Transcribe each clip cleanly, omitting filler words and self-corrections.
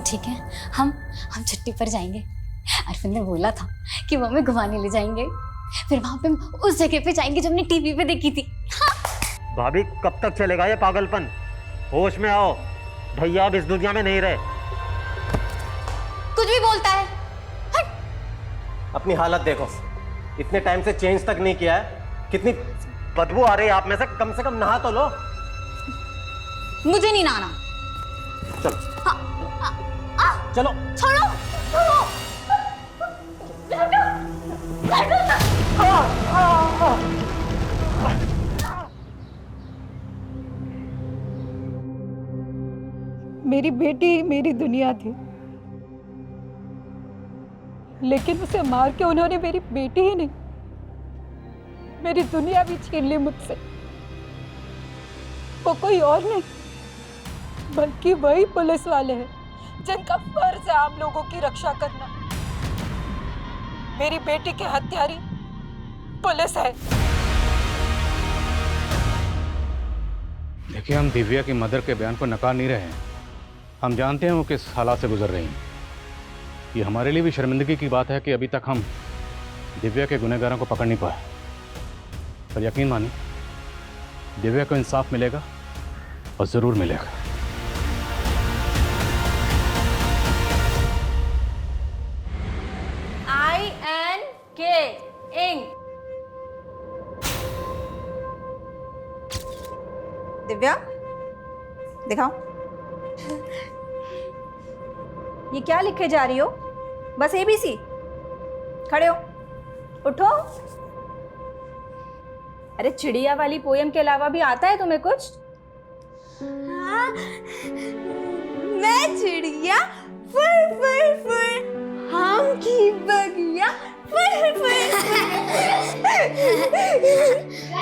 ठीक है, हम छुट्टी पर जाएंगे। अरविंद ने बोला था कि वो हमें घुमाने ले जाएंगे, फिर वहां पे हम उस जगह पे जाएंगे जो हमने टीवी पे देखी थी। भाभी कब तक चलेगा ये पागलपन? होश में आओ, भैया अब इस दुनिया में नहीं रहे। कुछ भी बोलता है। अपनी हालत देखो, इतने टाइम से चेंज तक नहीं किया है, कितनी बदबू आ रही है आप में से कम नहा तो लो। मुझे नहीं नहाना। चलो चलो छोड़ो। मेरी बेटी ही मेरी दुनिया थी, लेकिन उसे मार के उन्होंने मेरी बेटी ही नहीं, मेरी दुनिया भी छीन ली मुझसे। वो कोई और नहीं बल्कि वही पुलिस वाले हैं जिनका फर्ज है आम लोगों की रक्षा करना। मेरी बेटी के हत्यारी पुलिस है। देखिए, हम दिव्या की मदर के बयान को नकार नहीं रहे हैं। हम जानते हैं वो किस हालात से गुजर रही हैं। ये हमारे लिए भी शर्मिंदगी की बात है कि अभी तक हम दिव्या के गुनहगारों को पकड़ नहीं पाए। पर यकीन मानिए, दिव्या को इंसाफ मिलेगा और ज़रूर मिलेगा। INK ink. दिव्या दिखाओ, ये क्या लिखे जा रही हो? बस ABC? खड़े हो, उठो। अरे चिड़िया वाली पोयम के अलावा भी आता है तुम्हें कुछ? हाँ, मैं चिड़िया फुर फुर फुर, हम की बगिया फुर फुर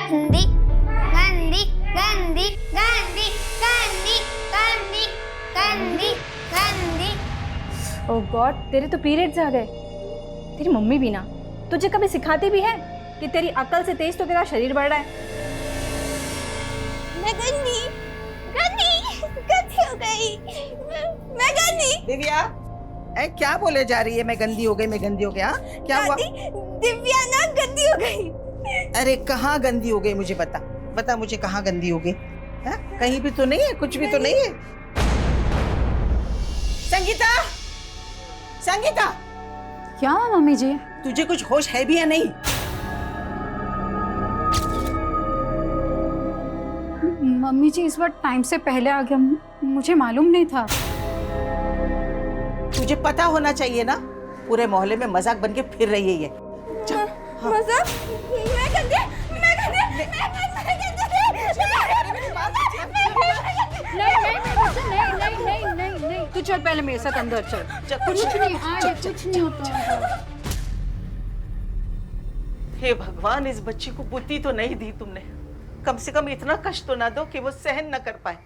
गंदी गंदी गंदी गंदी गंदी गंदी गंदी गंदी। ओह गॉड, तेरे तो पीरियड्स आ गए। तेरी मम्मी भी ना तुझे कभी सिखाती भी है कि तेरी अकल से तेज तो तेरा शरीर बढ़ रहा है। मैं गंदी गंदी गंदी हो गई, मैं गंदी। दिव्या, क्या बोले जा रही है? मैं गंदी हो गई, मैं गंदी हो गया? क्या हुआ? दिव्या ना गंदी हो गई। अरे कहाँ गंदी हो गई? मुझे बता बता, मुझे कहाँ गंदी हो गई? कहीं भी तो नहीं है, कुछ भी तो नहीं है। संगीता, संगीता, क्या हुआ मम्मी जी? तुझे कुछ होश है भी या नहीं? मम्मी जी इस बार टाइम से पहले आ गया, मुझे मालूम नहीं था। तुझे पता होना चाहिए ना, पूरे मोहल्ले में मजाक बन के फिर रही है ये। मजाक? मैं गंदी, मैं गंदी, मैं गंदी। नहीं, तू चल पहले मेरे साथ अंदर चल। कुछ नहीं होता। हे भगवान, इस बच्ची को बुद्धि तो नहीं दी तुमने। कम से कम इतना कष्ट तो ना दो कि वो सहन न कर पाए।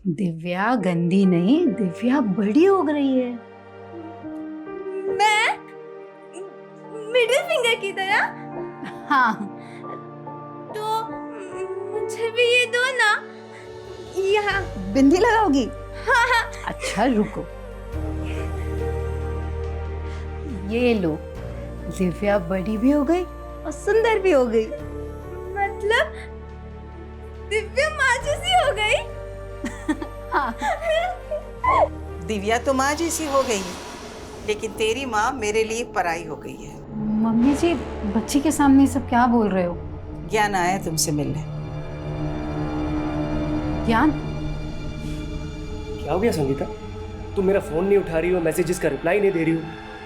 दिव्या गंदी नहीं, दिव्या बड़ी हो रही है। मैं मिडिल फिंगर की तरह? हाँ, तो मुझे भी ये दो ना। यहाँ बिंदी लगाओगी? हाँ। अच्छा रुको, ये लो। दिव्या बड़ी भी हो गई और सुंदर भी हो गई। मतलब दिव्या माँ जैसी हो गई? हाँ। दिव्या तो माँ जैसी हो गई, लेकिन तेरी माँ मेरे लिए पराई हो गई है। मम्मी जी, बच्ची के सामने सब क्या बोल रहे हो? ज्ञान आया तुमसे मिलने। ज्ञान? क्या हो गया संगीता? तुम मेरा फोन नहीं उठा रही हो, मैसेजेस का रिप्लाई नहीं दे रही हो।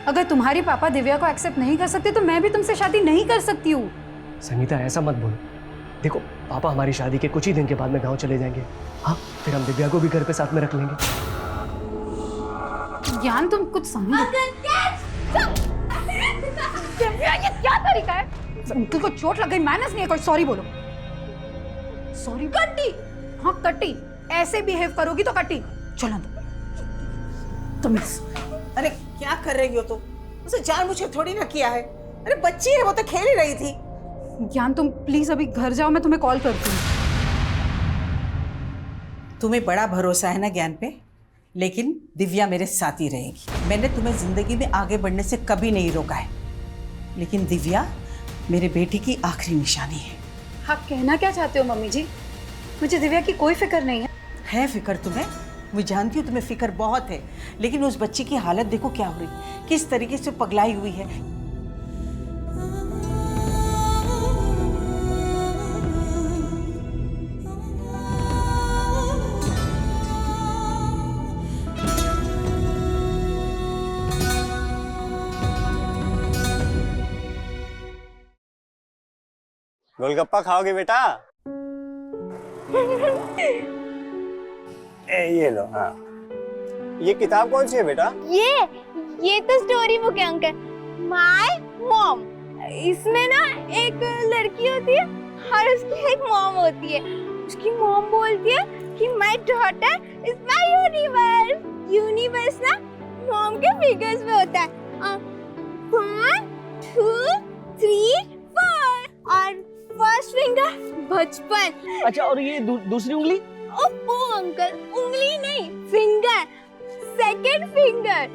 अगर तुम्हारे पापा दिव्या को एक्सेप्ट नहीं कर सकते तो मैं भी तुमसे शादी नहीं कर सकती हूँ। संगीता ऐसा मत बोलो। देखो, पापा हमारी शादी के कुछ ही दिन के बाद में गांव चले जाएंगे। हाँ, फिर हम दिव्या को भी घर पे साथ में रख लेंगे। ज्ञान, तुम कुछ समझो। दिव्या, ये क्या तरीका है? अंकल को चोट लग गई, मैनर्स नहीं है कोई। सॉरी बोलो। सॉरी? कट्टी? हाँ कट्टी। ऐसे बिहेव करोगी तो कट्टी। चलो तुम। अरे क्या कर रही हो तुम? उसे जानबूझ थोड़ी ना किया है। अरे बच्ची है, वो तो खेल ही रही थी। ज्ञान, तुम प्लीज अभी घर जाओ, मैं तुम्हें कॉल करती हूँ। तुम्हें बड़ा भरोसा है ना ज्ञान पे, लेकिन दिव्या मेरे साथ ही रहेगी। मैंने तुम्हें जिंदगी में आगे बढ़ने से कभी नहीं रोका है, लेकिन दिव्या मेरे बेटी की आखिरी निशानी है। आप कहना क्या चाहते हो मम्मी जी? मुझे दिव्या की कोई फिक्र नहीं है। है फिक्र तुम्हें? मैं जानती हूँ तुम्हें फिक्र बहुत है, लेकिन उस बच्ची की हालत देखो क्या हो रही, किस तरीके से पगलाई हुई है। गोलगप्पा खाओगे बेटा? ये लो। हाँ, ये किताब कौन सी है बेटा? ये तो स्टोरी बुक है अंकल। My mom. इसमें ना एक लड़की होती है और उसकी एक मॉम होती है। उसकी मॉम बोलती है कि my daughter is my universe. Universe ना मॉम के फिगर्स में होता है। 1 2 3 4 और फर्स्ट फिंगर बचपन। अच्छा, और ये दूसरी उंगली? ओह अंकल, उंगली नहीं, फिंगर। सेकंड फिंगर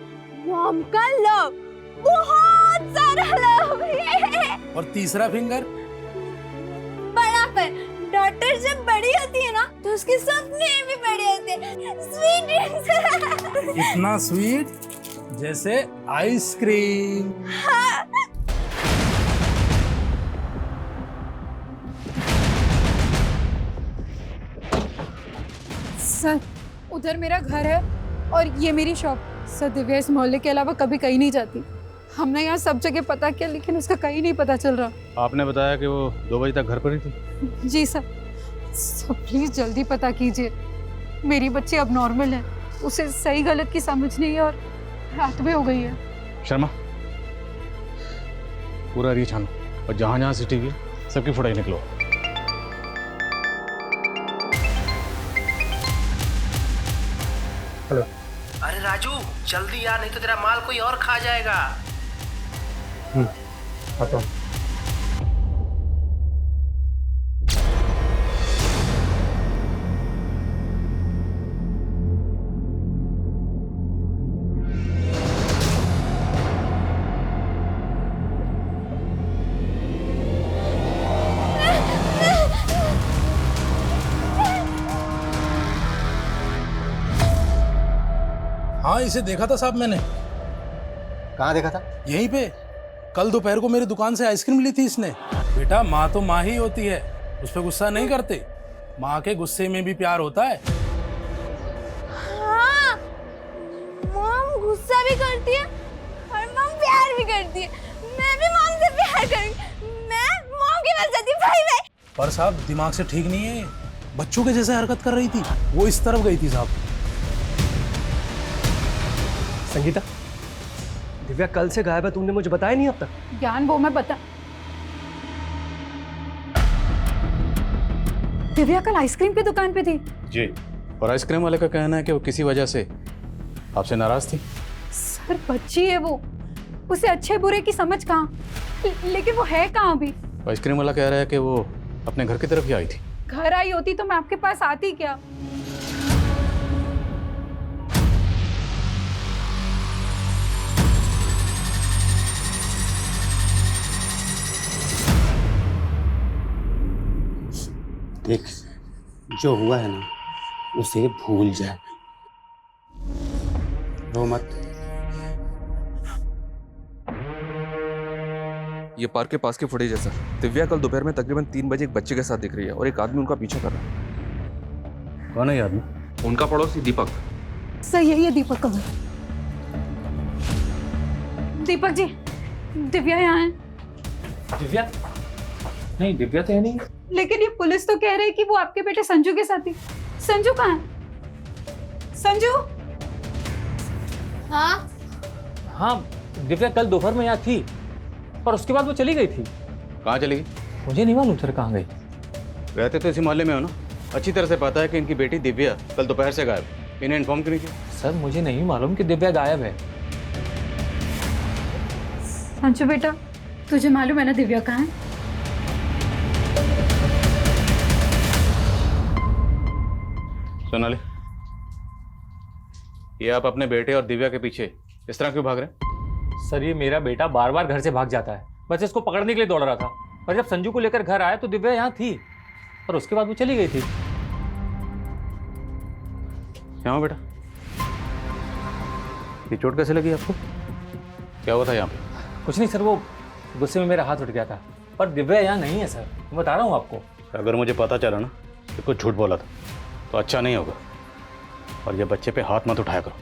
मॉम का लव, बहुत सारा लव। और तीसरा फिंगर? बड़ापन। डॉटर जब बड़ी होती है ना तो उसके सपने भी बड़े होते हैं। Sweet dreams. इतना स्वीट जैसे आइसक्रीम। हाँ। सर, उधर मेरा घर है और ये मेरी शॉप। सर, दिव्या इस मोहल्ले के अलावा कभी कहीं नहीं जाती। हमने यहाँ सब जगह पता किया लेकिन उसका कहीं नहीं पता चल रहा। आपने बताया कि वो 2 बजे तक घर पर ही थी? जी सर। सर प्लीज जल्दी पता कीजिए। मेरी बच्ची अब नॉर्मल है, उसे सही गलत की समझ नहीं है और रात में हो गई है। शर्मा, पूरा एरिया छानो और जहाँ जहाँ सीसीटीवी है सबकी फुटाई निकलो। हेलो। अरे राजू जल्दी यार, नहीं तो तेरा माल कोई और खा जाएगा। आता हूँ। हाँ, इसे देखा था साहब मैंने। कहाँ देखा था? यहीं पे। कल दोपहर को मेरी दुकान से आइसक्रीम ली थी इसने। बेटा, माँ तो माँ ही होती है, उस पर गुस्सा नहीं करते। माँ के गुस्से में भी प्यार होता है। हाँ, मॉम गुस्सा भी करती है और मॉम प्यार भी करती है। मैं भी मॉम से प्यार करूंगी। मैं मॉम की बन जाती। Bye bye. पर साहब दिमाग से ठीक नहीं है, बच्चों के जैसे हरकत कर रही थी। वो इस तरफ गई थी साहब। संगीता, दिव्या कल से गायब है, तुमने मुझे बताया नहीं अब तक। ज्ञान, वो मैं बता। दिव्या कल आइसक्रीम की दुकान पे थी। जी, और आइसक्रीम वाले का कहना है कि वो किसी वजह से आपसे नाराज थी। सर बच्ची है वो, उसे अच्छे बुरे की समझ कहाँ। लेकिन वो है कहाँ अभी? आइसक्रीम वाला कह रहा है कि वो अपने घर की तरफ ही आई थी। घर आई होती तो मैं आपके पास आती क्या? देख, जो हुआ है ना उसे भूल जा, रो मत। ये पार्क के पास की फुटेज है सर। दिव्या कल दोपहर में तकरीबन 3 बजे एक बच्चे के साथ दिख रही है और एक आदमी उनका पीछा कर रहा है। कौन है ये आदमी? उनका पड़ोसी दीपक। सही है, ये दीपक का घर। दीपक जी, दिव्या यहाँ है। दिव्या? नहीं, दिव्या तो है नहीं। लेकिन ये पुलिस तो कह रही है कि वो आपके बेटे संजू के साथ ही। संजू कहाँ है? संजू? हाँ हाँ, दिव्या कल दोपहर में यहाँ थी, पर उसके बाद वो चली गई थी। कहाँ चली गई? मुझे नहीं मालूम सर कहाँ गई। रहते तो इसी मोहल्ले में हो ना, अच्छी तरह से पता है कि इनकी बेटी दिव्या कल दोपहर से गायब। इन्हें इन्फॉर्म क्यों नहीं किया? सर मुझे नहीं मालूम कि दिव्या गायब है। संजू बेटा, तुझे मालूम है ना दिव्या कहाँ है? सोनाली, ये आप अपने बेटे और दिव्या के पीछे इस तरह क्यों भाग रहे हैं? सर ये मेरा बेटा बार बार घर से भाग जाता है, बस इसको पकड़ने के लिए दौड़ रहा था। पर जब संजू को लेकर घर आया तो दिव्या यहाँ थी और उसके बाद वो चली गई थी। यहाँ बेटा, ये चोट कैसे लगी आपको? क्या हुआ था यहाँ पे? कुछ नहीं सर, वो गुस्से में मेरा हाथ उठ गया था। पर दिव्या यहाँ नहीं है सर, मैं बता रहा हूँ आपको। अगर मुझे पता चला ना कि कुछ झूठ बोला था तो अच्छा नहीं होगा। और ये बच्चे पे हाथ मत उठाया करो।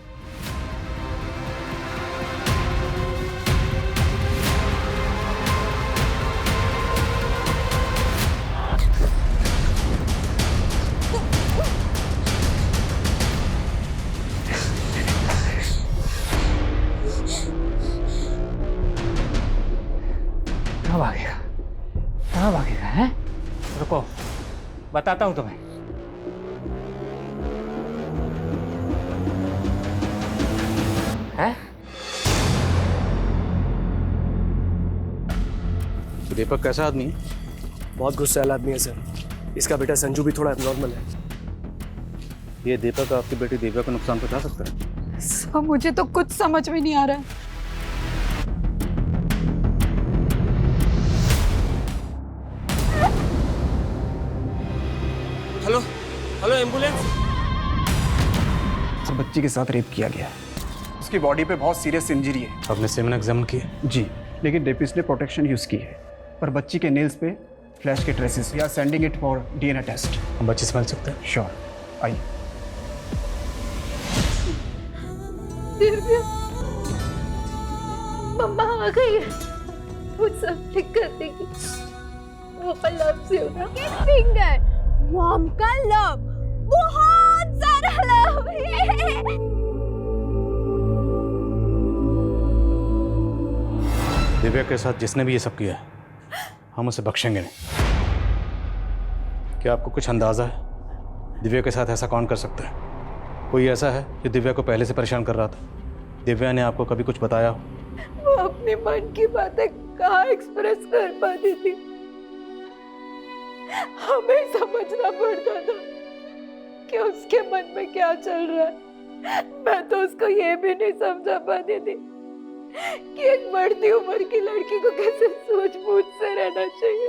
कहाँ भागेगा, कहाँ भागेगा है? रुको बताता हूँ तुम्हें। है? दीपक कैसा आदमी है? बहुत गुस्से वाला आदमी है सर। इसका बेटा संजू भी थोड़ा एबनॉर्मल है। ये दीपक आपकी बेटी दिव्या को नुकसान पहुंचा सकता है? सब मुझे तो कुछ समझ में नहीं आ रहा है। Hello hello ambulance. सर बच्ची के साथ रेप किया गया है। उसकी बॉडी पे बहुत सीरियस इंजरी है। आपने सेवन एग्जामिन किया? जी, लेकिन रेपिस्ट ने प्रोटेक्शन यूज की है। पर बच्ची के नेल्स पे फ्लैश के traces. We are sending it for DNA test. हम बच्ची से मिल सकते हैं? श्योर, आइए। दिव्या मम्मा आ गई है, वो सब ठीक कर देगी। वो लव से होगा फिंगर, मॉम का लव, बहुत सारा लव है। दिव्या के साथ जिसने भी ये सब किया है हम उसे बख्शेंगे नहीं। क्या आपको कुछ अंदाजा है दिव्या के साथ ऐसा कौन कर सकता है? कोई ऐसा है जो दिव्या को पहले से परेशान कर रहा था? दिव्या ने आपको कभी कुछ बताया? वो अपने मन की बातें कहाँ एक्सप्रेस कर पाती थी, हमें समझना पड़ता था कि उसके मन में क्या चल रहा है। मैं तो उसको ये भी नहीं समझा पाती थी कि एक बढ़ती उम्र की लड़की को कैसे सूझबूझ से रहना चाहिए।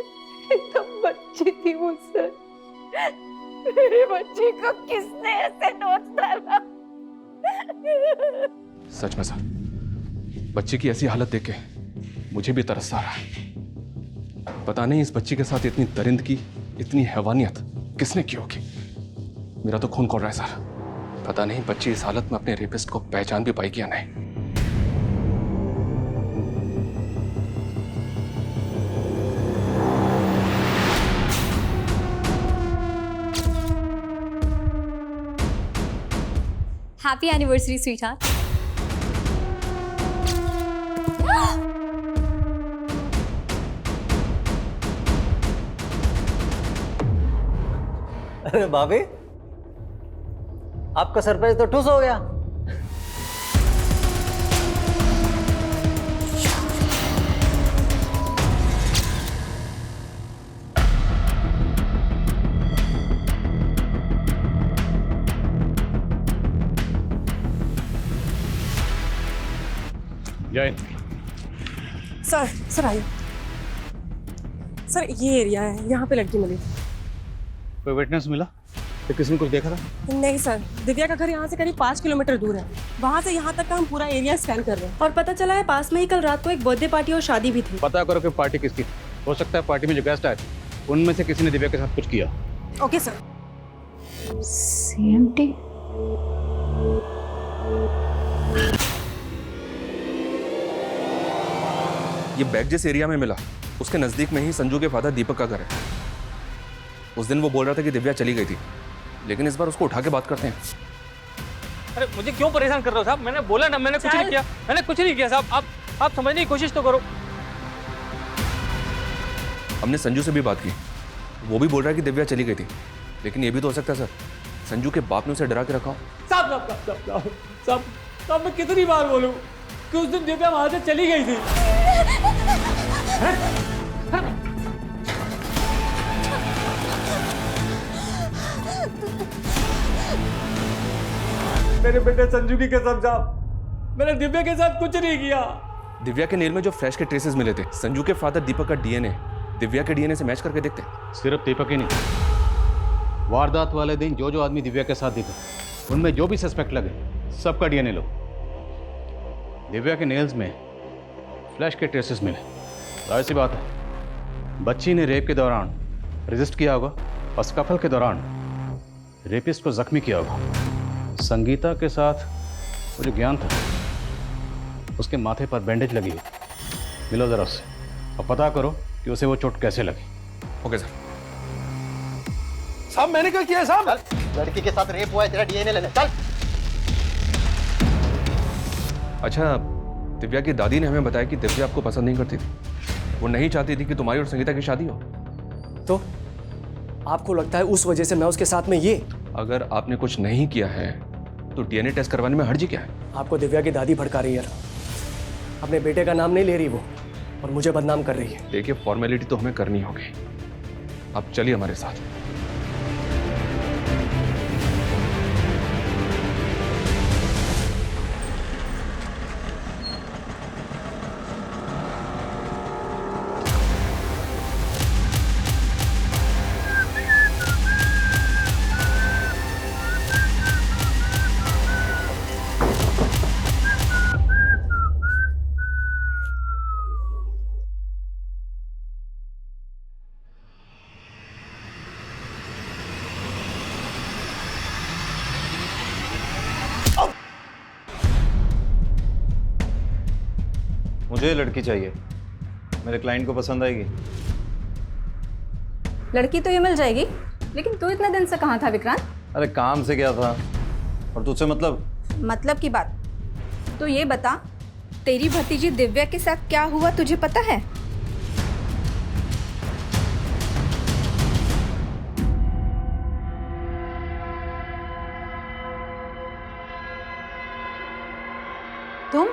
एकदम बच्ची थी मुझसे। मेरे बच्चे को किसने ऐसे नोच डाला? सच में सर, बच्ची की ऐसी हालत देख के मुझे भी तरस आ रहा है। पता नहीं इस बच्ची के साथ इतनी दरिंदगी, इतनी हैवानियत किसने की होगी। मेरा तो खून खौल रहा है सर। पता नहीं बच्ची इस हालत में अपने रेपिस्ट को पहचान भी पाएगी या नहीं। Happy anniversary sweetheart. अरे भाभी, आपका सरप्राइज तो ठुस हो गया। जय। सर आइए। सर ये एरिया है, यहाँ पे लड़की मिली। कोई विटनेस मिला? तो किसी ने कुछ देखा था? नहीं सर, दिव्या का घर यहाँ से करीब 5 किलोमीटर दूर है। वहाँ से यहाँ तक का हम पूरा एरिया स्कैन कर रहे हैं और पता चला है पास में ही कल रात को एक बर्थडे पार्टी और शादी भी थी। पता करो कि पार्टी किसकी थी। हो सकता है पार्टी में जो गेस्ट आए उनमें से किसी ने दिव्या के साथ कुछ किया। Okay sir. CMT? ये बैग जिस एरिया में मिला उसके नजदीक में ही संजू के फादर दीपक का घर है। उस दिन वो बोल रहा था कि दिव्या चली गई थी, लेकिन इस बार उसको उठा के बात करते हैं। अरे मुझे क्यों परेशान कर रहे हो साहब? मैंने बोला ना, मैंने कुछ नहीं किया। मैंने कुछ नहीं किया साहब। आप समझने की कोशिश तो करो। हमने संजू से भी बात की, वो भी बोल रहा है कि दिव्या चली गई थी, लेकिन ये भी तो हो सकता है सर संजू के बाप ने उसे डरा के रखा हो। साहब मैं कितनी बार बोलूं कि उस दिन दिव्या वहां से चली गई थी। मेरे बेटे संजू की कसम साहब, मैंने दिव्या के साथ कुछ नहीं किया। दिव्या के नेल में जो फ्लैश के ट्रेसेस मिले थे, संजू के फादर दीपक का डीएनए दिव्या के डीएनए से मैच करके देखते। सिर्फ दीपक ही नहीं, वारदात वाले दिन जो जो आदमी दिव्या के साथ दिखे, उनमें जो भी सस्पेक्ट लगे, सबका डीएनए लो। दिव्या के नेल्स में फ्लैश के ट्रेसेस मिले। जाहिर सी बात है, बच्ची ने रेप के दौरान रेजिस्ट किया होगा और स्कफल के दौरान रेपिस्ट को जख्मी किया होगा। संगीता के साथ वो जो ज्ञान था, उसके माथे पर बैंडेज लगी हुई। मिलो जरा उससे और पता करो कि उसे वो चोट कैसे लगी। Okay sir. साहब मैंने क्या किया साहब? लड़की के साथ रेप हुआ है, तेरा डीएनए लेने चल। अच्छा, दिव्या की दादी ने हमें बताया कि दिव्या आपको पसंद नहीं करती थी, वो नहीं चाहती थी कि तुम्हारी और संगीता की शादी हो। तो आपको लगता है उस वजह से मैं उसके साथ में ये? अगर आपने कुछ नहीं किया है तो डीएनए टेस्ट करवाने में हर्जी क्या है? आपको दिव्या की दादी भड़का रही है, अपने बेटे का नाम नहीं ले रही वो, और मुझे बदनाम कर रही है। देखिए, फॉर्मेलिटी तो हमें करनी होगी। आप चलिए हमारे साथ। मुझे लड़की चाहिए, मेरे क्लाइंट को पसंद आएगी। लड़की तो ये मिल जाएगी, लेकिन तू इतने दिन से कहाँ था विक्रांत? अरे काम से क्या था, और तुझसे मतलब की बात तो ये बता, तेरी भतीजी दिव्या के साथ क्या हुआ तुझे पता है? तुम?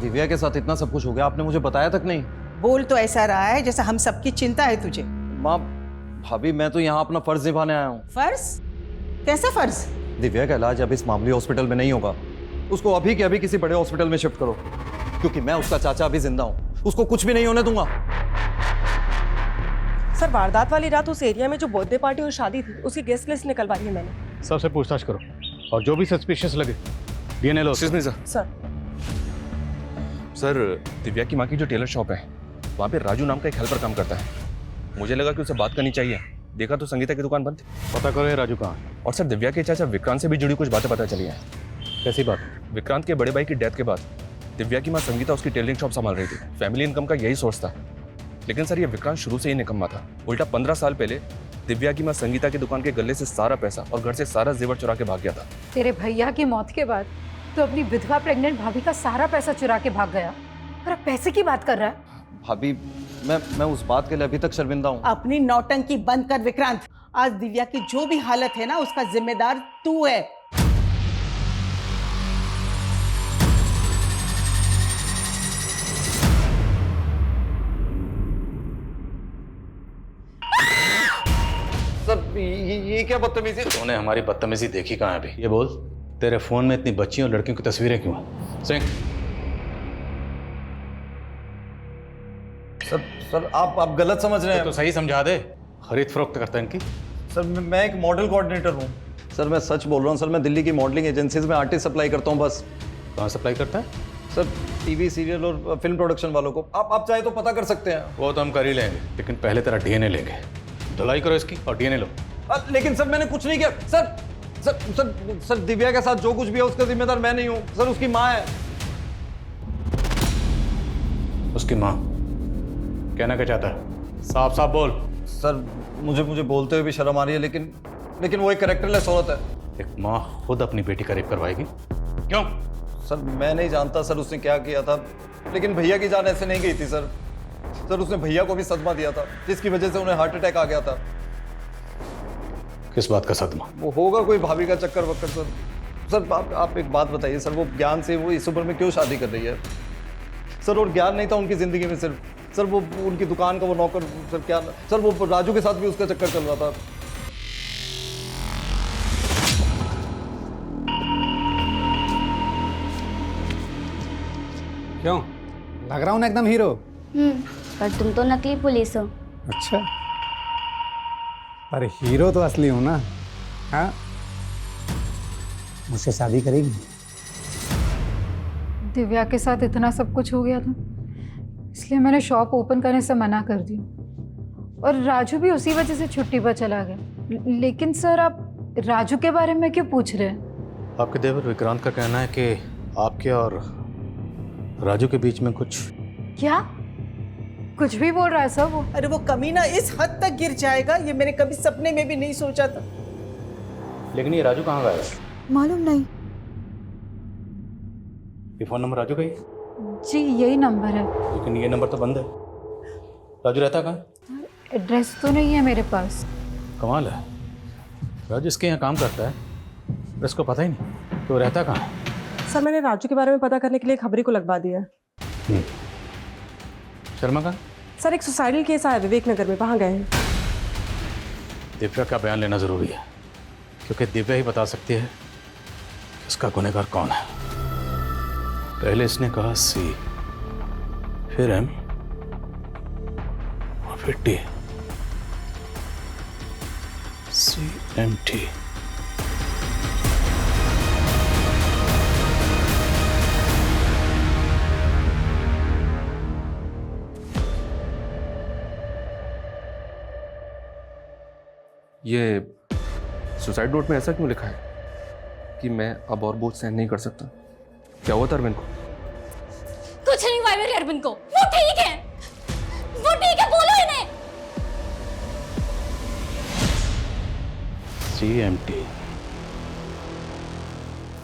दिव्या के साथ इतना सब कुछ हो गया, आपने मुझे बताया तक नहीं। बोल तो ऐसा रहा है जैसा हम सबकी चिंता है तुझे। माँ, भाभी, मैं तो यहाँ अपना फर्ज निभाने आया हूँ। फर्ज? कैसा फर्ज? दिव्या का इलाज अब इस मामूली हॉस्पिटल में नहीं होगा, उसको अभी के अभी किसी बड़े हॉस्पिटल में शिफ्ट करो, क्योंकि मैं उसका चाचा अभी जिंदा हूँ, उसको कुछ भी नहीं होने दूंगा। सर, वारदात वाली रात उस एरिया में जो बर्थडे पार्टी और शादी थी, उसकी गेस्ट लिस्ट निकलवाई है मैंने। सबसे पूछताछ करो और जो भी सस्पिशियस लगे डीएनए लो। सर सर, दिव्या की माँ की जो टेलर शॉप है, वहाँ पे राजू नाम का एक हेल्पर काम करता है। मुझे लगा कि उससे बात करनी चाहिए, देखा तो संगीता की दुकान बंद थी। पता करो ये राजू कहाँ? और सर, दिव्या के चाचा विक्रांत से भी जुड़ी कुछ बातें पता चली हैं। कैसी बात? विक्रांत के बड़े भाई की डेथ के बाद दिव्या की माँ संगीता उसकी टेलरिंग शॉप संभाल रही थी। फैमिली इनकम का यही सोर्स था। लेकिन सर, ये विक्रांत शुरू से ही निकम्मा था। उल्टा 15 साल पहले दिव्या की माँ संगीता की दुकान के गले से सारा पैसा और घर से सारा जेवर चुरा के भाग गया था। तेरे भैया की मौत के बाद तो अपनी विधवा प्रेग्नेंट भाभी का सारा पैसा चुरा के भाग गया, और अब पैसे की बात कर रहा है। भाभी, मैं उस बात के लिए अभी तक शर्मिंदा हूँ। अपनी नौटंकी बंद कर विक्रांत। आज दिव्या की जो भी हालत है ना, उसका जिम्मेदार तू है। सर, ये क्या बदतमीजी? तूने हमारी बदतमीजी देखी कहाँ है अभी? ये बोल, तेरे फोन में इतनी बच्चियों और लड़कियों की तस्वीरें क्यों हैं? सिंह, सर आप गलत समझ रहे हैं। तो सही समझा दे। खरीद फरोख्त करता है इनकी। सर, मैं एक मॉडल कोऑर्डिनेटर हूँ। सर, मैं सच बोल रहा हूँ। सर, मैं दिल्ली की मॉडलिंग एजेंसीज में आर्टिस्ट सप्लाई करता हूँ बस। कहाँ सप्लाई करता है? सर, टीवी सीरियल और फिल्म प्रोडक्शन वालों को। आप चाहे तो पता कर सकते हैं। वो तो हम कर ही लेंगे, लेकिन पहले तेरा डीएनए लेंगे। धुलाई करो इसकी और डीएनए लो। लेकिन सर, मैंने कुछ नहीं किया। सर, दिव्या के साथ जो कुछ भी है उसका जिम्मेदार मैं नहीं हूँ। सर, उसकी माँ है। उसकी माँ? कहना क्या चाहता है? साफ साफ बोल। सर, मुझे बोलते हुए भी शर्म आ रही है, लेकिन वो एक कैरेक्टरलेस औरत है। एक माँ खुद अपनी बेटी का रेप करवाएगी? क्यों? सर, मैं नहीं जानता सर उसने क्या किया था, लेकिन भैया की जान ऐसे नहीं गई थी सर। उसने भैया को भी सदमा दिया था, जिसकी वजह से उन्हें हार्ट अटैक आ गया था। किस बात का सदमा? वो होगा कोई भाभी का चक्कर वक्कर सर। सर, आप एक बात बताइए सर, वो ज्ञान से वो इस उम्र में क्यों शादी कर रही है सर? और ज्ञान नहीं था उनकी जिंदगी में सिर्फ सर, वो उनकी दुकान का वो नौकर सर, क्या सर, वो राजू के साथ भी उसका चक्कर चल रहा था। क्यों लग रहा हूँ ना एकदम हीरो? पर तुम तो नकली पुलिस हो। अच्छा, पर हीरो तो असली हूँ ना। हाँ, मुझसे शादी करेगी? दिव्या के साथ इतना सब कुछ हो गया था, इसलिए मैंने शॉप ओपन करने से मना कर दिया और राजू भी उसी वजह से छुट्टी पर चला गया। लेकिन सर, आप राजू के बारे में क्यों पूछ रहे हैं? आपके देवर विक्रांत का कहना है कि आपके और राजू के बीच में कुछ। क्या कुछ भी बोल रहा है सर वो? अरे वो कमीना इस हद तक गिर जाएगा ये मैंने कभी सपने में भी नहीं सोचा था। लेकिन ये राजू कहाँ गया? मालूम नहीं ये फोन नंबर राजू का ही? जी, यही नंबर है। लेकिन ये नंबर तो बंद है। राजू रहता कहाँ? एड्रेस तो नहीं है मेरे पास। कमाल है, राजू इसके यहाँ काम करता है पर इसको पता ही नहीं तो रहता कहाँ? सर मैंने राजू के बारे में पता करने के लिए खबरी को लगवा दिया है। शर्मा कहाँ? सर एक सुसाइडल केस आया विवेक नगर में, वहाँ गए हैं। दिव्या का बयान लेना जरूरी है क्योंकि दिव्या ही बता सकती है इसका गुनहगार कौन है। पहले इसने कहा सी, फिर एम और फिर टी। CMT। ये सुसाइड नोट में ऐसा क्यों लिखा है कि मैं अब और बोझ सहन नहीं कर सकता? क्या हुआ था अरविंद को? कुछ नहीं हुआ मेरे अरविंद को, वो ठीक है, वो ठीक है, बोलो इन्हें। CMT।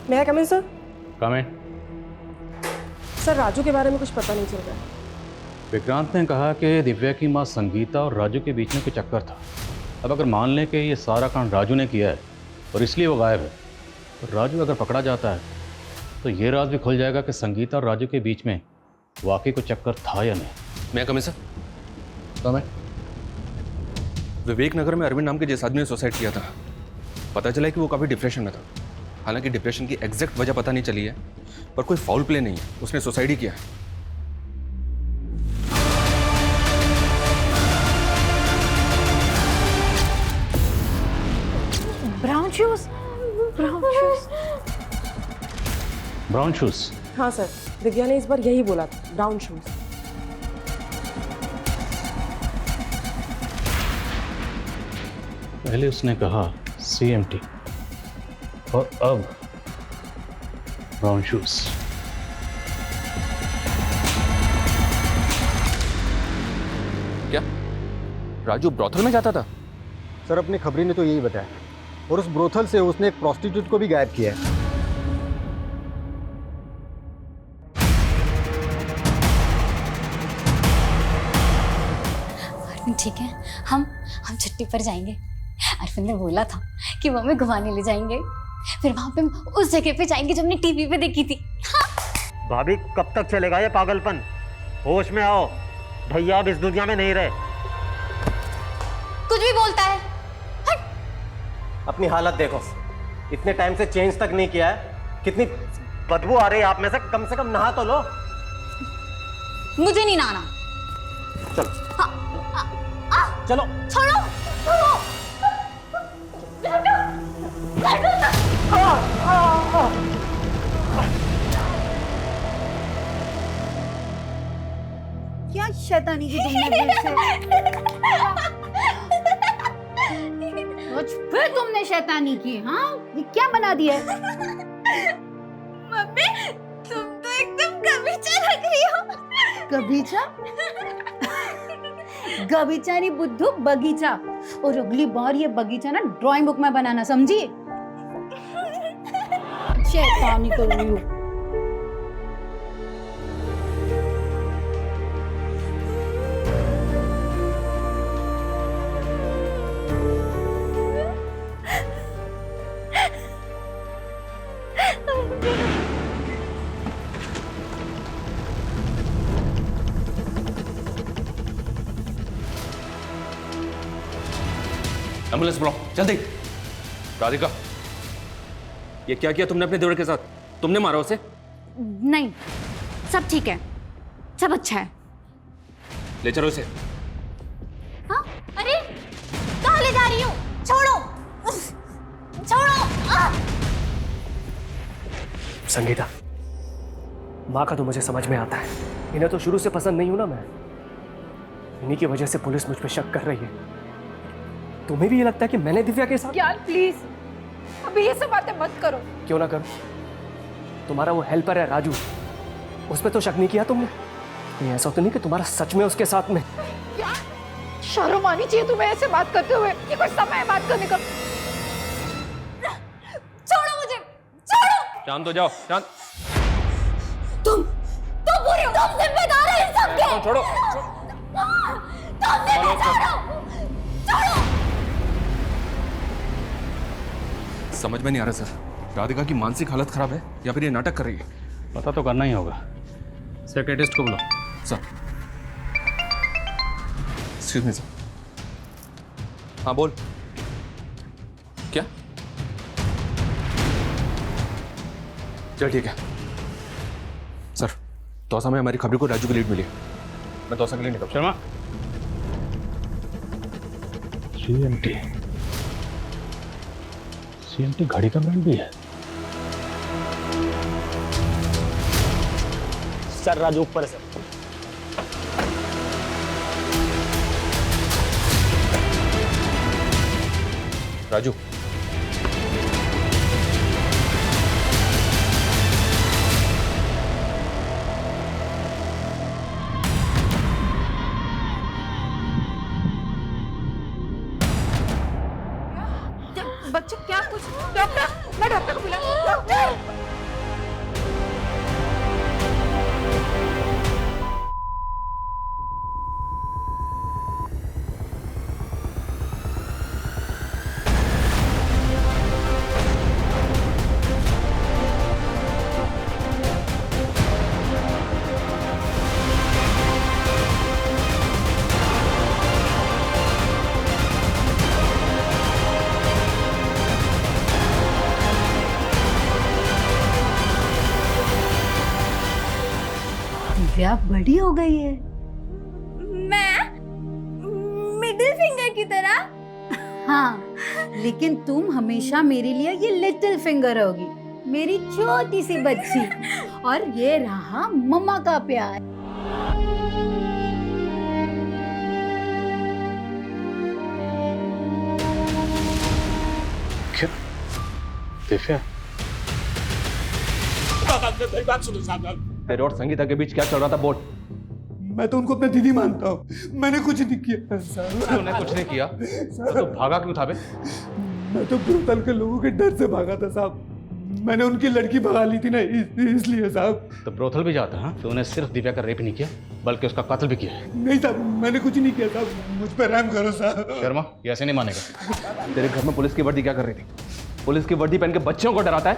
मैं कम इन सर? कमेंट। सर राजू के बारे में कुछ पता नहीं चल रहा है। विक्रांत ने कहा कि दिव्या की मां संगीता और राजू के बीच में कोई चक्कर था। अब अगर मान लें कि ये सारा काम राजू ने किया है और इसलिए वो गायब है, तो राजू अगर पकड़ा जाता है तो ये राज भी खुल जाएगा कि संगीता और राजू के बीच में वाकई कोई चक्कर था या नहीं। मैं कम सर? कमेंट। विवेक नगर में अरविंद नाम के जिस आदमी ने सुसाइड किया था, पता चला कि वो काफ़ी डिप्रेशन में था। हालांकि डिप्रेशन की एग्जैक्ट वजह पता नहीं चली है, पर कोई फाउल प्ले नहीं है, उसने सुसाइड ही किया है। Brown shoes, brown shoes, brown shoes. हाँ सर, दिव्या ने इस बार यही बोला था, ब्राउन शूज। पहले उसने कहा CMT और अब ब्राउन शूज। क्या राजू ब्रोथल में जाता था? सर, अपनी खबरी ने तो यही बताया, और उस ब्रोथल से उसने एक प्रोस्टिट्यूट को भी गायब किया है। अरविंद ठीक है, हम छुट्टी पर जाएंगे। अरविंद ने बोला था कि वो हमें घुमाने ले जाएंगे, फिर वहां पे हम उस जगह पे जाएंगे जो हमने टीवी पे देखी थी। भाभी, कब तक चलेगा ये पागलपन? होश में आओ, भैया अब इस दुनिया में नहीं रहे। कुछ भी बोलता है। अपनी हालत देखो, इतने टाइम से चेंज तक नहीं किया है, कितनी बदबू आ रही है आप में से। कम नहा तो लो। मुझे नहीं नहाना। चलो चलो, छोड़ो, छोड़ो। क्या शैतानी की तुमने दिल से? फिर तुमने शैतानी की? हाँ, ये क्या बना दिया है? मम्मी तुम तो एकदम गबीचा लग रही हो। गबीचा? गबीचा नहीं बुद्धू, बगीचा। और अगली बार ये बगीचा ना ड्राइंग बुक में बनाना, समझी? शैतानी कर रही हो। एम्बुलेंस बुलाओ जल्दी। राधिका, ये क्या किया तुमने अपने देवर के साथ? तुमने मारा उसे? नहीं, सब ठीक है। सब अच्छा है। ले चलो इसे। हाँ? अरे कहाँ ले जा रही हो? छोड़ो, छोड़ो। संगीता, माँ का तो मुझे समझ में आता है, इन्हें तो शुरू से पसंद नहीं हूं ना मैं। इन्हीं की वजह से पुलिस मुझ पे शक कर रही है। तुम्हें भी ये लगता है कि मैंने दिव्या के साथ? ज्ञान प्लीज, अभी ये सब बातें मत करो। क्यों ना करो? तुम्हारा वो हेल्पर है राजू, उस पर तो शक नहीं किया तुमने? नहीं, ऐसा तो नहीं कि तुम्हारा सच में उसके साथ में? क्या शर्म आनी चाहिए तुम्हें ऐसे बात करते हुए? ये कोई समय है बात करने का? छोड़ो मुझे, छोड़ो। शांत हो जाओ, शांत। तुम पूरे तुम जिम्मेदार हो इन सब के। छोड़ो, तुम जिम्मेदार हो। छोड़ो। समझ में नहीं आ रहा सर, राधिका की मानसिक हालत खराब है या फिर ये नाटक कर रही है? पता तो करना ही होगा। साइकियाट्रिस्ट को बुलाओ। Sir, excuse me sir. हाँ बोल। क्या? चल ठीक है सर। दौसा में हमारी खबरी को राजू की लीड मिली है। मैं दौसा के लिए निकल। शर्मा, सीएमटी घड़ी का ब्रांड भी है। सर राजू ऊपर से। राजू, बच्चे क्या कुछ? डॉक्टर, मैं डॉक्टर को बुलाऊं? डॉक्टर! दिव्या बड़ी हो गई है। मैं मिडिल फिंगर की तरह? हाँ, लेकिन तुम हमेशा मेरे लिए ये लिटिल फिंगर होगी, मेरी छोटी सी बच्ची। और ये रहा मम्मा का प्यार। दिव्या, मेरी बात सुनो साहब। तेरे और संगीता के बीच क्या चल रहा था बोल? मैं तो उनको अपना दीदी मानता हूँ, मैंने कुछ नहीं किया। तूने कुछ नहीं किया तो भागा क्यों था बे? मैं तो ब्रोतल के लोगों के डर से भागा था साहब। मैंने उनकी लड़की भगा ली थी ना, इसलिए साहब। तो ब्रोथल भी जाता है? तूने सिर्फ दिव्या का रेप नहीं किया बल्कि उसका कत्ल भी किया है। नहीं साहब, मैंने कुछ नहीं किया साहब, मुझ पर रहम करो साहब। शर्मा, ये ऐसे नहीं मानेगा। तेरे घर में पुलिस की वर्दी क्या कर रही थी? पुलिस की वर्दी पहन के बच्चों को डराता है?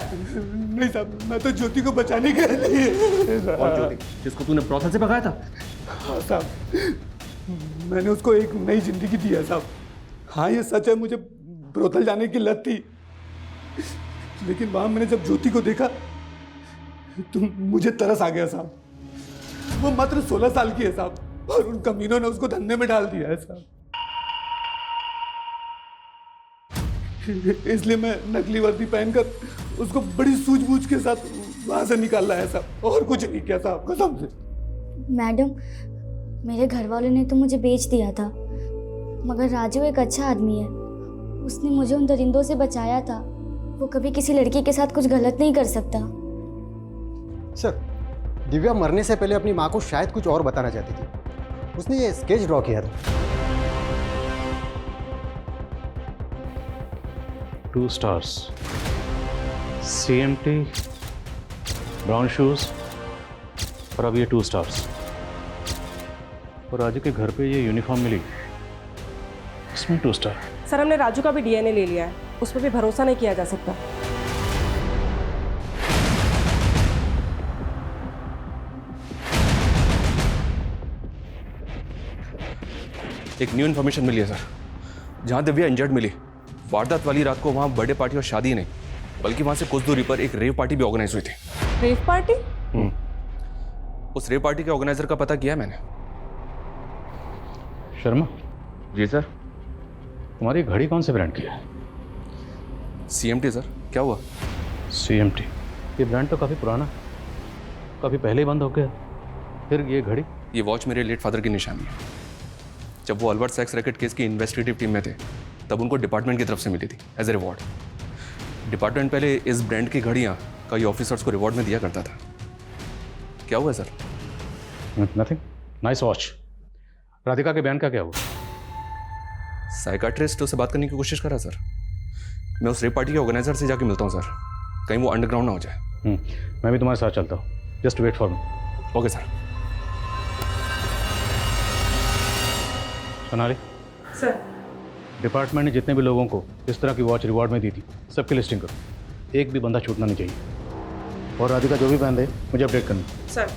नहीं साहब, मैं तो ज्योति को बचाने के लिए। और ज्योति जिसको तूने ब्रोथल से भगाया था? हाँ साहब, मैंने उसको एक नई जिंदगी दी है साहब। हाँ ये सच है, मुझे ब्रोथल जाने की लत थी, लेकिन वहां मैंने जब ज्योति को देखा तो मुझे तरस आ गया साहब। वो मात्र 16 साल की है साहब, और उन कमीनों ने उसको धंधे में डाल दिया है साहब। इसलिए मैं नकली वर्दी पहनकर उसको बड़ी सूझबूझ के साथ वहां से निकाल लाया साहब, और कुछ नहीं किया साहब, कसम से। मैडम, मेरे घर वालों ने तो मुझे बेच दिया था, मगर राजू एक अच्छा आदमी है। उसने मुझे उन दरिंदों से बचाया था। वो कभी किसी लड़की के साथ कुछ गलत नहीं कर सकता। सर, दिव्या मरने से पहले अपनी माँ को शायद कुछ और बताना चाहती थी। उसने ये स्केच ड्रॉ किया था। 2 stars, CMT, ब्राउन शूज, और अब ये 2 stars। और राजू के घर पे ये यूनिफॉर्म मिली, इसमें 2 स्टार। सर, हमने राजू का भी डीएनए ले लिया है, उस पर भी भरोसा नहीं किया जा सकता। एक न्यू इन्फॉर्मेशन मिली है सर। जहां दिव्या इंजर्ड मिली, वारदात वाली रात को वहां बर्थडे पार्टी और शादी नहीं, बल्कि वहां से कुछ दूरी पर एक रेव पार्टी भी ऑर्गेनाइज हुई थी। Rave party? उस रेप पार्टी के ऑर्गेनाइजर का पता किया है मैंने। शर्मा, जी सर। तुम्हारी घड़ी कौन से ब्रांड की है? CMT sir. क्या हुआ? CMT? ये ब्रांड तो काफ़ी पुराना, काफ़ी पहले ही बंद हो गया। फिर ये घड़ी? ये वॉच मेरे लेट फादर की निशानी है। जब वो अल्बर्ट सेक्स रैकेट केस की इन्वेस्टिगेटिव टीम में थे तब उनको डिपार्टमेंट की तरफ से मिली थी एज ए रिवॉर्ड। डिपार्टमेंट पहले इस ब्रांड की घड़ियाँ कई ऑफिसर्स को रिवॉर्ड में दिया करता था। क्या हुआ sir? Nothing. Nice watch. Radhika के बयान का क्या हुआ? साइकाट्रिस्ट उससे बात करने की कोशिश कर रहा सर। मैं उस रेप पार्टी के ऑर्गेनाइजर से जाके मिलता हूँ सर, कहीं वो अंडरग्राउंड ना हो जाए। मैं भी तुम्हारे साथ चलता हूँ। Just wait for me. Okay sir. Sonali sir, department ने जितने भी लोगों को इस तरह की वॉच रिवॉर्ड में दी थी सबकी लिस्टिंग करो। एक भी बंदा छूटना नहीं चाहिए। और राधिका जो भी पहन दे मुझे अपडेट करना। सर।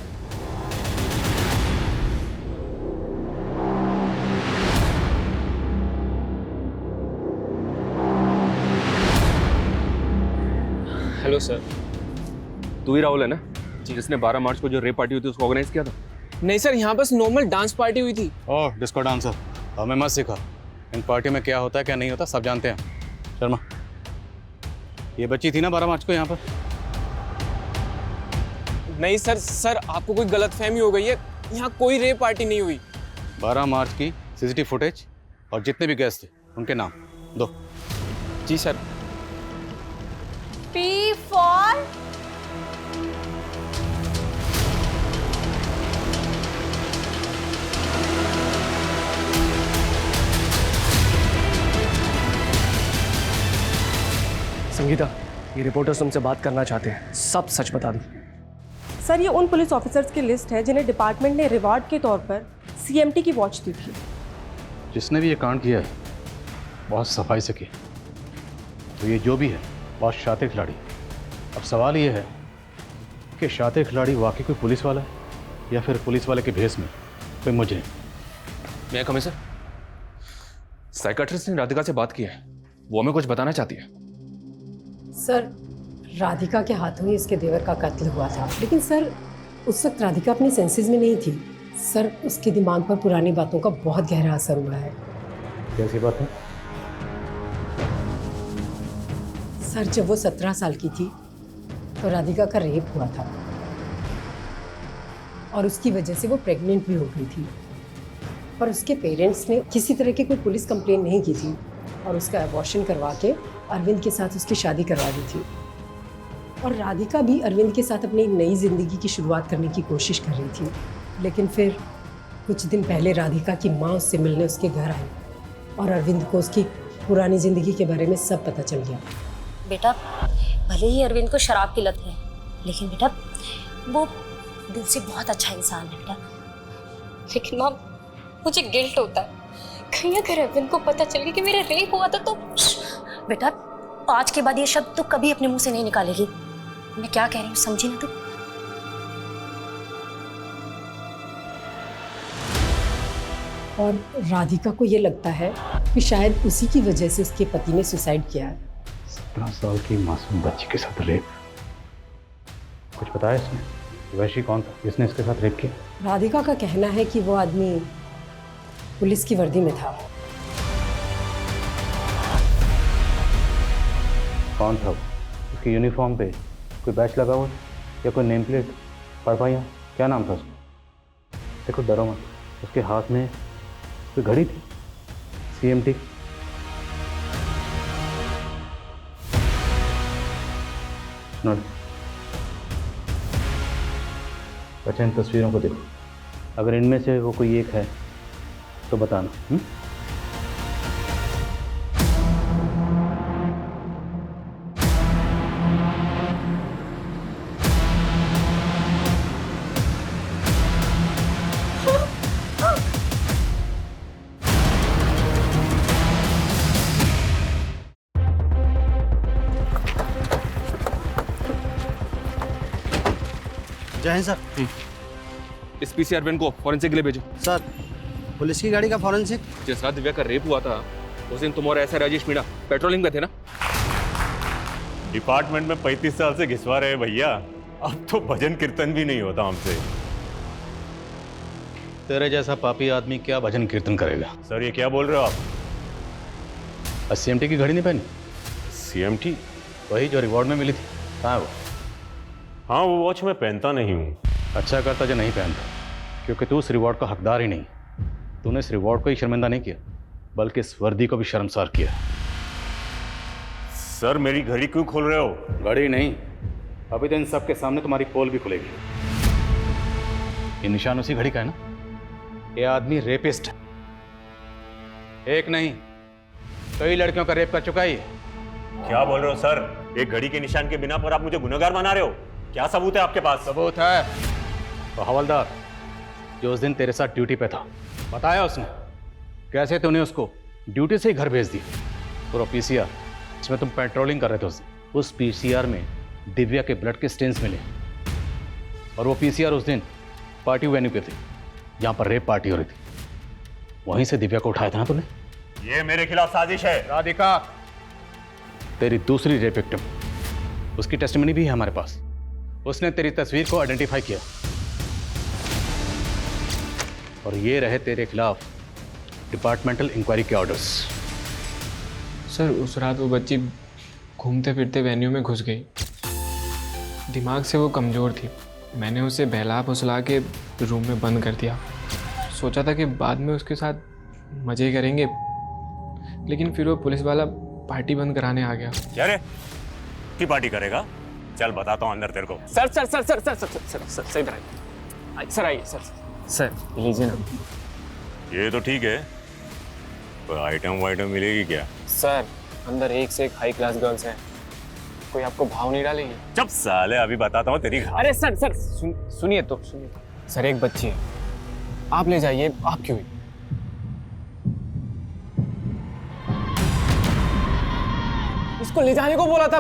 Hello sir. तू ही राहुल है ना जिसने 12 मार्च को जो रेप पार्टी हुई थी उसको ऑर्गेनाइज किया था? नहीं सर, यहाँ बस नॉर्मल डांस पार्टी हुई थी। ओह, डिस्को डांसर। हमें मत सिखा। इन पार्टी में क्या होता है क्या नहीं होता सब जानते हैं। शर्मा, ये बच्ची थी ना 12 मार्च को यहाँ पर? नहीं सर, सर आपको कोई गलतफहमी हो गई है। यहाँ कोई रेप पार्टी नहीं हुई। 12 मार्च की CCTV फुटेज और जितने भी गेस्ट थे उनके नाम दो। जी सर। P for संगीता, ये रिपोर्टर्स तुमसे बात करना चाहते हैं, सब सच बता दो। सर, ये उन पुलिस ऑफिसर्स की लिस्ट है जिन्हें डिपार्टमेंट ने रिवॉर्ड के तौर पर CMT की वॉच दी थी। जिसने भी ये कांड किया है बहुत सफाई से किया, तो ये जो भी है बहुत शातिर खिलाड़ी। अब सवाल ये है कि शातिर खिलाड़ी वाकई कोई पुलिस वाला है या फिर पुलिस वाले के भेस में कोई मुजरिम। मैं कमिश्नर, साइकाट्रिस्ट ने राधिका से बात की है, वो हमें कुछ बताना चाहती है। सर, राधिका के हाथों ही इसके देवर का कत्ल हुआ था, लेकिन सर उस वक्त राधिका अपनी सेंसेस में नहीं थी। सर, उसके दिमाग पर पुरानी बातों का बहुत गहरा असर हुआ है। कैसी बात है? सर, जब वो 17 साल की थी तो राधिका का रेप हुआ था और उसकी वजह से वो प्रेग्नेंट भी हो गई थी। पर उसके पेरेंट्स ने किसी तरह की कोई पुलिस कंप्लेन नहीं की थी और उसका अबॉर्शन करवा के अरविंद के साथ उसकी शादी करवा दी थी। और राधिका भी अरविंद के साथ अपनी नई ज़िंदगी की शुरुआत करने की कोशिश कर रही थी। लेकिन फिर कुछ दिन पहले राधिका की माँ उससे मिलने उसके घर आई और अरविंद को उसकी पुरानी ज़िंदगी के बारे में सब पता चल गया। बेटा, भले ही अरविंद को शराब की लत है, लेकिन बेटा वो दिल से बहुत अच्छा इंसान है बेटा। लेकिन माँ, मुझे गिल्ट होता है, कहीं अगर अरविंद को पता चल गया कि मेरा रेप हुआ था तो। बेटा, आज के बाद ये शब्द तो कभी अपने मुंह से नहीं निकालेगी। मैं क्या कह रही हूँ समझी ना तू? और राधिका को ये लगता है कि शायद उसी की वजह से उसके पति ने सुसाइड किया है। 17 साल की मासूम बच्ची के साथ रेप। कुछ बताया इसने? वैशी कौन था जिसने इसके साथ रेप किया? राधिका का कहना है कि वो आदमी पुलिस की वर्दी में था। कौन था वो? उसकी यूनिफॉर्म पे कोई बैच लगा हुआ या कोई नेम प्लेट? पढ़ पाई? क्या नाम था उसका? देखो, डरो मत, उसके हाथ में कोई घड़ी थी, CMT। अच्छा, इन तस्वीरों को देखो, अगर इनमें से वो कोई एक है तो बताना। जय हिंद सर। इस PC अरविंद को फॉरेंसिक के लिए भेजो। सर, पुलिस की गाड़ी का फॉरेंसिक? जिस रात दिव्या का रेप हुआ था उस दिन तुम और ऐसा राजेश मीणा पेट्रोलिंग में थे ना? डिपार्टमेंट में 35 साल से घिसवा रहे भैया, अब तो भजन कीर्तन भी नहीं होता हमसे। तेरे जैसा पापी आदमी क्या भजन कीर्तन करेगा? सर ये क्या बोल रहे हो आप? CMT की घड़ी नहीं पहनी? CMT? वही जो रिवॉर्ड में मिली थी, कहाँ है वो? हाँ वो वॉच मैं पहनता नहीं हूँ। अच्छा करता जो नहीं पहनता, क्योंकि तू उस रिवॉर्ड का हकदार ही नहीं। तूने इस रिवॉर्ड को ही शर्मिंदा नहीं किया, बल्कि इस वर्दी को भी शर्मसार किया। सर मेरी घड़ी क्यों खोल रहे हो? घड़ी नहीं, अभी तो इन सब के सामने तुम्हारी पोल भी खुलेगी। ये निशान उसी घड़ी का है ना? ये आदमी रेपिस्ट है, एक नहीं कई लड़कियों का रेप कर चुका ही है। क्या बोल रहे हो सर? एक घड़ी के निशान के बिना पर आप मुझे गुनहगार बना रहे हो? क्या सबूत है आपके पास? सबूत है। तो हवलदार जो उस दिन तेरे साथ ड्यूटी पे था, बताया उसने कैसे तूने उसको ड्यूटी से ही घर भेज दिया। पूरा PCR जिसमें तुम पेट्रोलिंग कर रहे थे उस PCR में दिव्या के ब्लड के स्टेन्स मिले, और वो PCR उस दिन पार्टी वेन्यू पे थी जहां पर रेप पार्टी हो रही थी। वहीं से दिव्या को उठाया था ना तूने? ये मेरे खिलाफ साजिश है। राधिका, तेरी दूसरी रेप विक्टिम, उसकी टेस्टिमनी भी है हमारे पास। उसने तेरी तस्वीर को आइडेंटिफाई किया, और ये रहे तेरे खिलाफ डिपार्टमेंटल इंक्वायरी के ऑर्डर्स। सर उस रात वो बच्ची घूमते फिरते वेन्यू में घुस गई। दिमाग से वो कमज़ोर थी। मैंने उसे बहला फुसला के रूम में बंद कर दिया। सोचा था कि बाद में उसके साथ मज़े करेंगे, लेकिन फिर वो पुलिस वाला पार्टी बंद कराने आ गया। क्या रे? की पार्टी करेगा? चल बताता हूँ अंदर तेरे को। Sir sir sir sir sir sir sir sir sir इधर आइए सर, आइए सर। सर लीजिए ना। ये तो ठीक है, पर आइटम वाइटम मिलेगी क्या? सर अंदर एक से एक हाई क्लास गर्ल्स हैं, कोई आपको भाव नहीं डालेगी? चुप साले, अभी बताता हूँ तेरी। अरे सर सर सुनिए तो सुनिए। सर एक बच्ची है, आप ले जाइए। आप क्यों? इसको ले जाने को बोला था,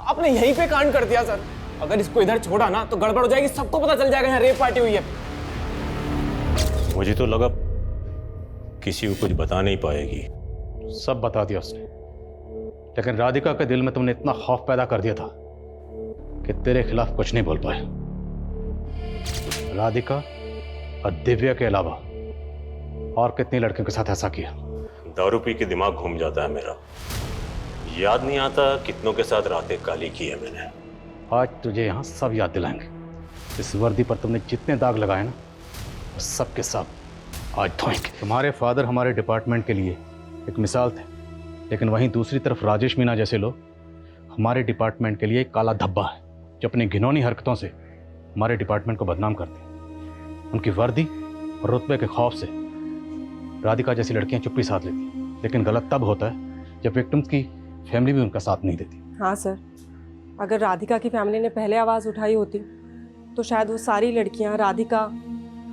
आपने यहीं पे कांड कर दिया सर। अगर इसको इधर छोड़ा ना तो गड़बड़ हो जाएगी, सबको पता चल जाएगा यहाँ रेप पार्टी हुई है। मुझे तो लगा किसी को कुछ बता नहीं पाएगी। सब बता दिया उसने, लेकिन राधिका के दिल में तुमने इतना खौफ पैदा कर दिया था कि तेरे खिलाफ कुछ नहीं बोल पाए। राधिका और दिव्या के अलावा और कितनी लड़कियों के साथ ऐसा किया? दारू पी के दिमाग घूम जाता है मेरा, याद नहीं आता कितनों के साथ रातें काली की है मैंने। आज तुझे यहाँ सब याद दिलाएंगे। इस वर्दी पर तुमने जितने दाग लगाए ना, वो सब के सब आज धोएंगे। तुम्हारे फादर हमारे डिपार्टमेंट के लिए एक मिसाल थे, लेकिन वहीं दूसरी तरफ राजेश मीना जैसे लोग हमारे डिपार्टमेंट के लिए एक काला धब्बा है, जो अपनी घिनौनी हरकतों से हमारे डिपार्टमेंट को बदनाम करते हैं। उनकी वर्दी और रुतबे के खौफ से राधिका जैसी लड़कियां चुप्पी साध लेती, लेकिन गलत तब होता है जब विक्टिम्स की फैमिली भी उनका साथ नहीं देती। हाँ सर, अगर राधिका की फैमिली ने पहले आवाज़ उठाई होती तो शायद वो सारी लड़कियां राधिका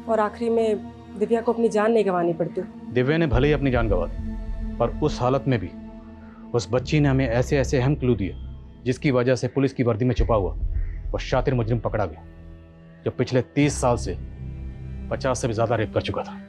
और आखिरी में दिव्या को अपनी जान नहीं गंवानी पड़ती। दिव्या ने भले ही अपनी जान गंवा दी, पर उस हालत में भी उस बच्ची ने हमें ऐसे ऐसे अहम क्लू दिए जिसकी वजह से पुलिस की वर्दी में छुपा हुआ वो शातिर मुजरिम पकड़ा गया, जो पिछले 30 साल से 50 से भी ज़्यादा रेप कर चुका था।